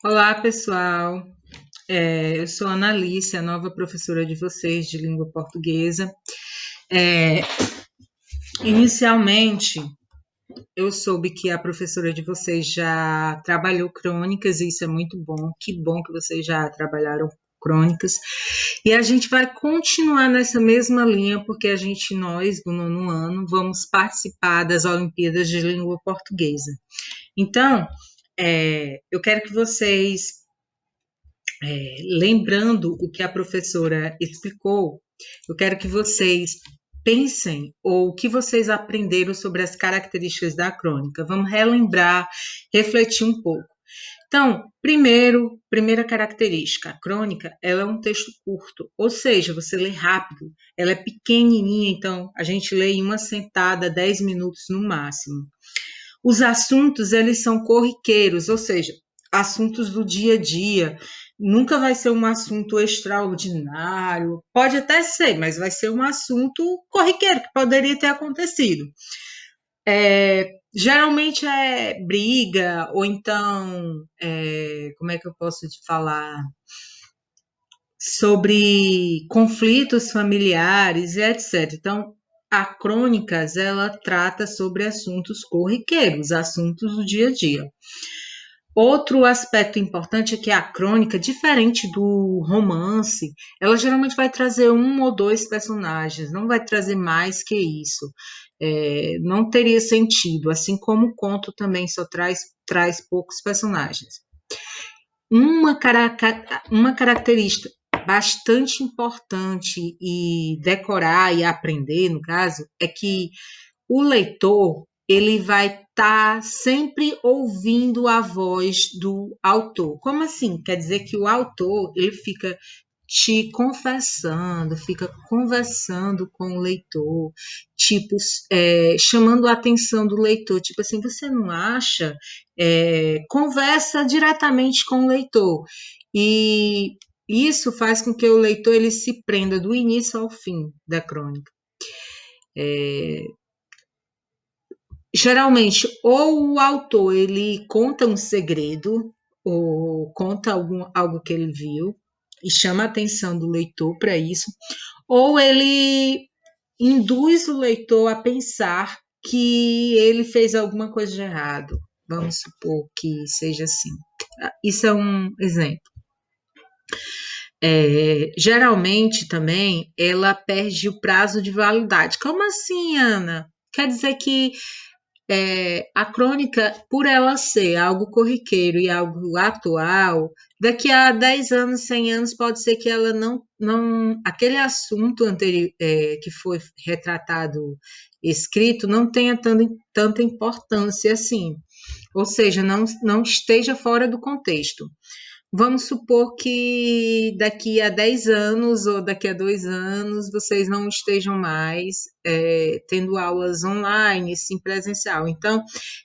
Olá, pessoal. Eu sou a Analice, a nova professora de vocês de língua portuguesa. É, Inicialmente, eu soube que a professora de vocês já trabalhou crônicas, e isso é muito bom. Que bom que vocês já trabalharam crônicas. E a gente vai continuar nessa mesma linha, porque nós, do nono ano, vamos participar das Olimpíadas de Língua Portuguesa. Então, eu quero que vocês lembrando o que a professora explicou, eu quero que vocês pensem ou o que vocês aprenderam sobre as características da crônica. Vamos relembrar, refletir um pouco. Então, primeira característica, a crônica, ela é um texto curto, ou seja, você lê rápido, ela é pequenininha, então a gente lê em uma sentada, 10 minutos no máximo. Os assuntos, eles são corriqueiros, ou seja, assuntos do dia a dia. Nunca vai ser um assunto extraordinário. Pode até ser, mas vai ser um assunto corriqueiro, que poderia ter acontecido. Geralmente é briga, ou então, como é que eu posso te falar? Sobre conflitos familiares e etc. Então, a Crônicas, ela trata sobre assuntos corriqueiros, assuntos do dia a dia. Outro aspecto importante é que a crônica, diferente do romance, ela geralmente vai trazer um ou dois personagens, não vai trazer mais que isso. Não teria sentido, assim como o conto também só traz poucos personagens. Uma característica bastante importante e decorar e aprender, no caso, é que o leitor ele vai estar sempre ouvindo a voz do autor. Como assim? Quer dizer que o autor ele fica te confessando, fica conversando com o leitor, tipo, chamando a atenção do leitor, tipo assim, você não acha? Conversa diretamente com o leitor. E isso faz com que o leitor ele se prenda do início ao fim da crônica. Geralmente, ou o autor ele conta um segredo, ou conta algo que ele viu, e chama a atenção do leitor para isso, ou ele induz o leitor a pensar que ele fez alguma coisa de errado. Vamos supor que seja assim. Isso é um exemplo. Geralmente também ela perde o prazo de validade. Como assim, Ana? Quer dizer que a crônica, por ela ser algo corriqueiro e algo atual, daqui a 10 anos, 100 anos, pode ser que ela não aquele assunto anterior, que foi retratado, escrito, não tenha tanta importância assim, ou seja, não esteja fora do contexto. Vamos supor que daqui a 10 anos ou daqui a 2 anos vocês não estejam mais tendo aulas online, sim presencial. Então,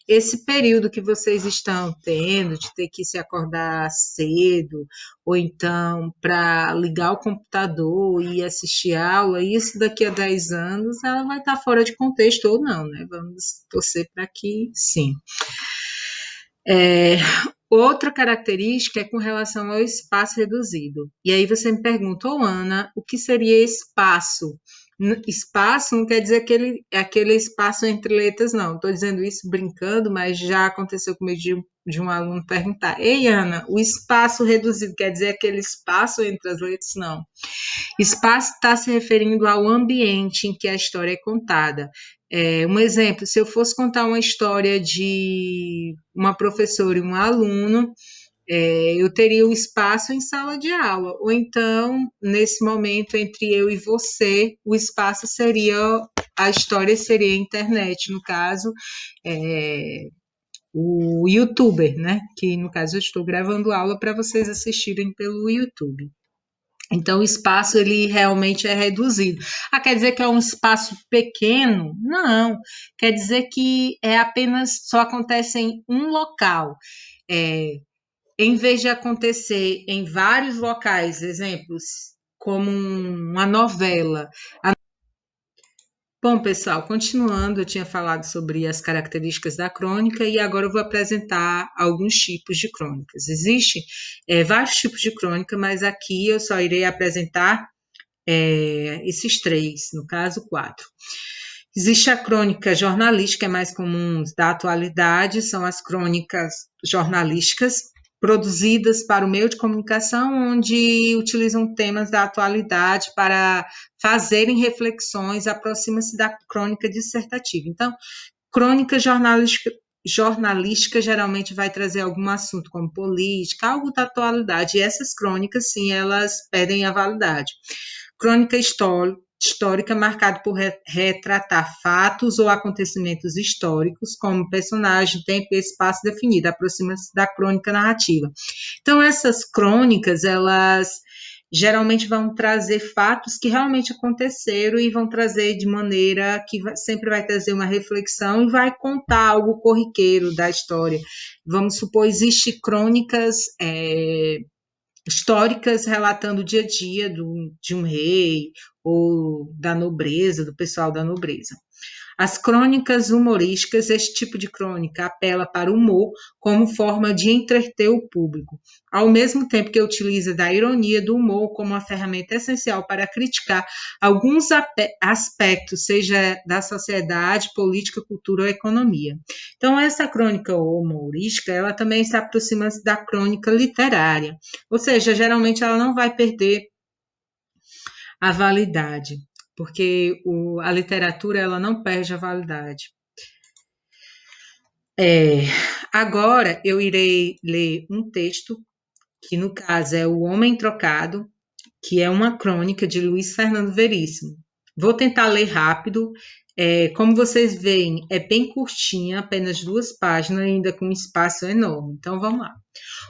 esse período que vocês estão tendo de ter que se acordar cedo, ou então para ligar o computador e assistir a aula, isso daqui a 10 anos ela vai estar fora de contexto ou não, né? Vamos torcer para que sim. É, Outra característica é com relação ao espaço reduzido. E aí você me pergunta, Ana, o que seria espaço? Espaço não quer dizer aquele espaço entre letras, não. Estou dizendo isso brincando, mas já aconteceu comigo de um aluno perguntar: Ei, Ana, o espaço reduzido quer dizer aquele espaço entre as letras? Não. Espaço está se referindo ao ambiente em que a história é contada. Um exemplo, se eu fosse contar uma história de uma professora e um aluno, eu teria o espaço em sala de aula, ou então, nesse momento, entre eu e você, o espaço seria, a história seria a internet, no caso, é, o YouTuber, né? Que no caso eu estou gravando aula para vocês assistirem pelo YouTube. Então, o espaço ele realmente é reduzido. Quer dizer que é um espaço pequeno? Não. Quer dizer que só acontece em um local. É, Em vez de acontecer em vários locais, exemplos, como uma novela, Bom, pessoal, continuando, eu tinha falado sobre as características da crônica e agora eu vou apresentar alguns tipos de crônicas. Existem vários tipos de crônica, mas aqui eu só irei apresentar esses três, no caso, quatro. Existe a crônica jornalística, é mais comum da atualidade, são as crônicas jornalísticas produzidas para o meio de comunicação, onde utilizam temas da atualidade para fazerem reflexões, aproxima-se da crônica dissertativa. Então, crônica jornalística geralmente vai trazer algum assunto como política, algo da atualidade, e essas crônicas, sim, elas perdem a validade. Crônica histórica marcada por retratar fatos ou acontecimentos históricos, como personagem, tempo e espaço definido, aproxima-se da crônica narrativa. Então, essas crônicas, elas geralmente vão trazer fatos que realmente aconteceram e vão trazer de maneira que sempre vai trazer uma reflexão e vai contar algo corriqueiro da história. Vamos supor, existe crônicas históricas relatando o dia a dia de um rei ou da nobreza, do pessoal da nobreza. As crônicas humorísticas, este tipo de crônica apela para o humor como forma de entreter o público, ao mesmo tempo que utiliza da ironia do humor como uma ferramenta essencial para criticar alguns aspectos, seja da sociedade, política, cultura ou economia. Então, essa crônica humorística, ela também se aproxima da crônica literária, ou seja, geralmente ela não vai perder a validade, porque a literatura ela não perde a validade. Agora eu irei ler um texto, que no caso é O Homem Trocado, que é uma crônica de Luiz Fernando Veríssimo. Vou tentar ler rápido. Como vocês veem, é bem curtinha, apenas 2 páginas, ainda com um espaço enorme. Então vamos lá.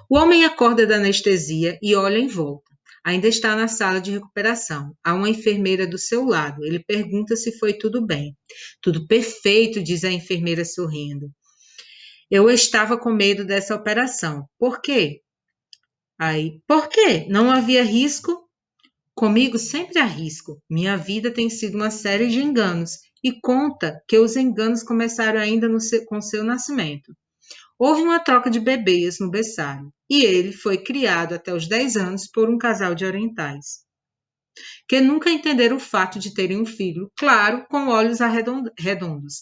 O homem acorda da anestesia e olha em volta. Ainda está na sala de recuperação. Há uma enfermeira do seu lado. Ele pergunta se foi tudo bem. Tudo perfeito, diz a enfermeira sorrindo. Eu estava com medo dessa operação. Por quê? Por quê? Não havia risco? Comigo sempre há risco. Minha vida tem sido uma série de enganos. E conta que os enganos começaram ainda com seu nascimento. Houve uma troca de bebês no berçário, e ele foi criado até os 10 anos por um casal de orientais, que nunca entenderam o fato de terem um filho, claro, com olhos redondos.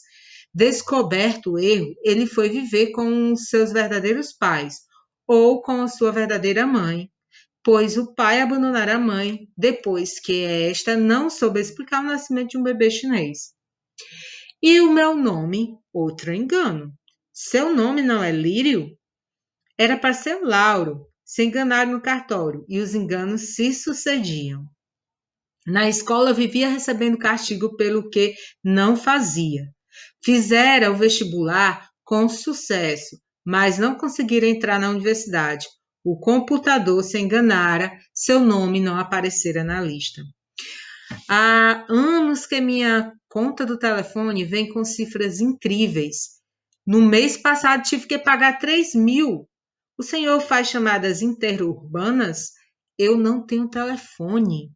Descoberto o erro, ele foi viver com seus verdadeiros pais, ou com a sua verdadeira mãe, pois o pai abandonara a mãe depois que esta não soube explicar o nascimento de um bebê chinês. E o meu nome? Outro engano. Seu nome não é Lírio? Era para ser Lauro. Se enganaram no cartório e os enganos se sucediam. Na escola vivia recebendo castigo pelo que não fazia. Fizera o vestibular com sucesso, mas não conseguira entrar na universidade. O computador se enganara, seu nome não aparecera na lista. Há anos que minha conta do telefone vem com cifras incríveis. No mês passado tive que pagar 3.000. O senhor faz chamadas interurbanas? Eu não tenho telefone.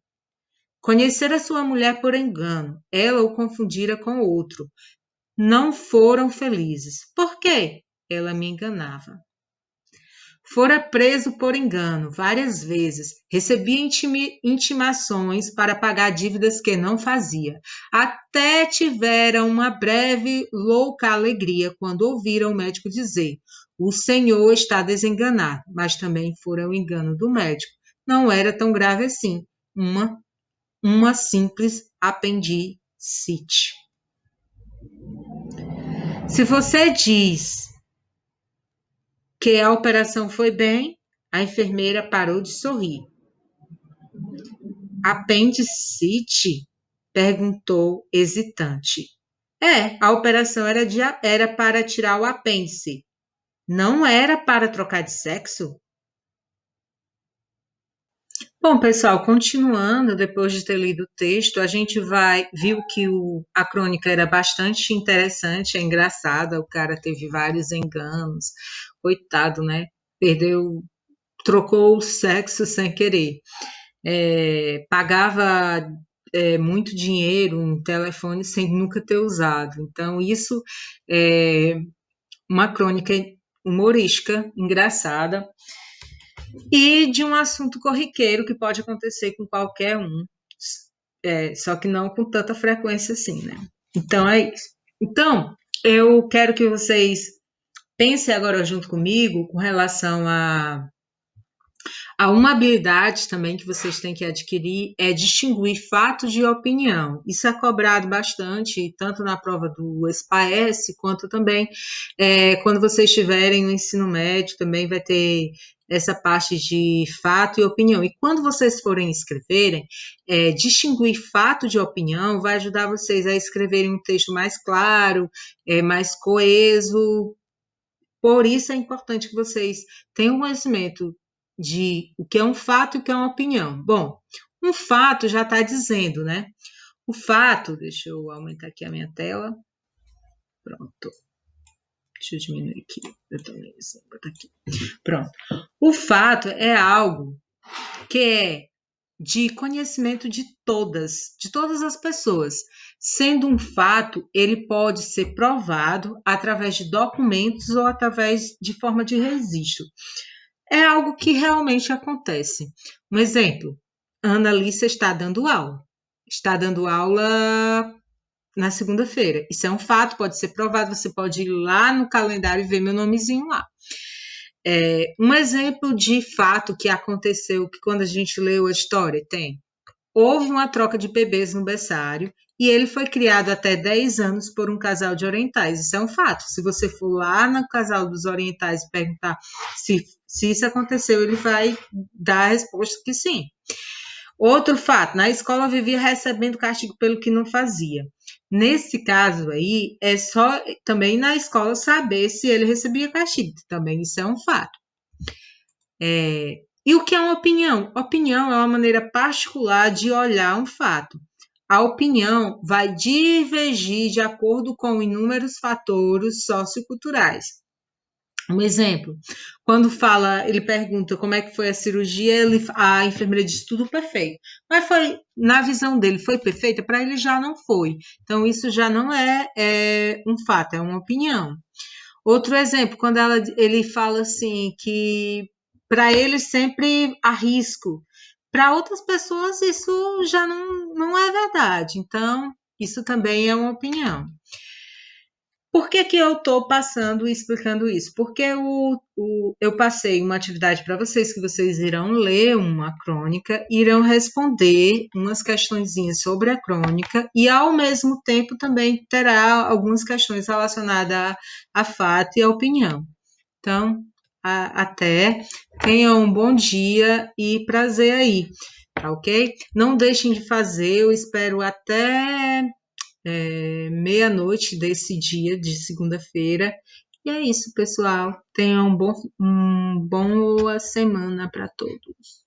Conhecera sua mulher por engano. Ela o confundira com outro. Não foram felizes. Por quê? Ela me enganava. Fora preso por engano várias vezes. Recebia intimações para pagar dívidas que não fazia. Até tivera uma breve louca alegria quando ouviram o médico dizer: o senhor está desenganado, mas também fora o engano do médico. Não era tão grave assim. Uma simples apendicite. Se você diz que a operação foi bem, a enfermeira parou de sorrir. Apendicite? Perguntou hesitante. A operação era para tirar o apêndice. Não era para trocar de sexo? Bom, pessoal, continuando, depois de ter lido o texto, a gente viu que a crônica era bastante interessante, é engraçada, o cara teve vários enganos, coitado, né? Trocou o sexo sem querer. Pagava muito dinheiro em telefone sem nunca ter usado. Então, isso é uma crônica humorística, engraçada, e de um assunto corriqueiro que pode acontecer com qualquer um, só que não com tanta frequência assim, né? Então, é isso. Então, eu quero que vocês pensem agora junto comigo com relação a uma habilidade também que vocês têm que adquirir é distinguir fato de opinião. Isso é cobrado bastante, tanto na prova do SPAES, quanto também quando vocês estiverem no ensino médio, também vai ter essa parte de fato e opinião. E quando vocês forem escreverem, distinguir fato de opinião vai ajudar vocês a escreverem um texto mais claro, mais coeso. Por isso é importante que vocês tenham conhecimento de o que é um fato e o que é uma opinião. Bom, um fato já está dizendo, né? O fato, deixa eu aumentar aqui a minha tela. Pronto. Deixa eu diminuir aqui. Eu também botar aqui. Pronto. O fato é algo que é de conhecimento de todas as pessoas. Sendo um fato, ele pode ser provado através de documentos ou através de forma de registro. É algo que realmente acontece. Um exemplo, Ana Alice está dando aula. Está dando aula na segunda-feira. Isso é um fato, pode ser provado, você pode ir lá no calendário e ver meu nomezinho lá. Um exemplo de fato que aconteceu, que quando a gente leu a história, houve uma troca de bebês no berçário e ele foi criado até 10 anos por um casal de orientais. Isso é um fato. Se você for lá no casal dos orientais e perguntar se isso aconteceu, ele vai dar a resposta que sim. Outro fato, na escola vivia recebendo castigo pelo que não fazia. Nesse caso aí, é só também na escola saber se ele recebia castigo. Também isso é um fato. E o que é uma opinião? Opinião é uma maneira particular de olhar um fato. A opinião vai divergir de acordo com inúmeros fatores socioculturais. Um exemplo, quando ele pergunta como é que foi a cirurgia, a enfermeira diz tudo perfeito. Mas foi, na visão dele, foi perfeita? Para ele já não foi. Então, isso já não é um fato, é uma opinião. Outro exemplo, quando ele fala assim que para ele sempre há risco. Para outras pessoas isso já não é verdade. Então, isso também é uma opinião. Por que eu estou passando e explicando isso? Porque eu passei uma atividade para vocês, que vocês irão ler uma crônica, irão responder umas questõezinhas sobre a crônica e, ao mesmo tempo, também terá algumas questões relacionadas a fato e a opinião. Então, até, tenham um bom dia e prazer aí, tá ok? Não deixem de fazer, eu espero até meia-noite desse dia de segunda-feira. E é isso, pessoal. Tenham uma boa semana para todos.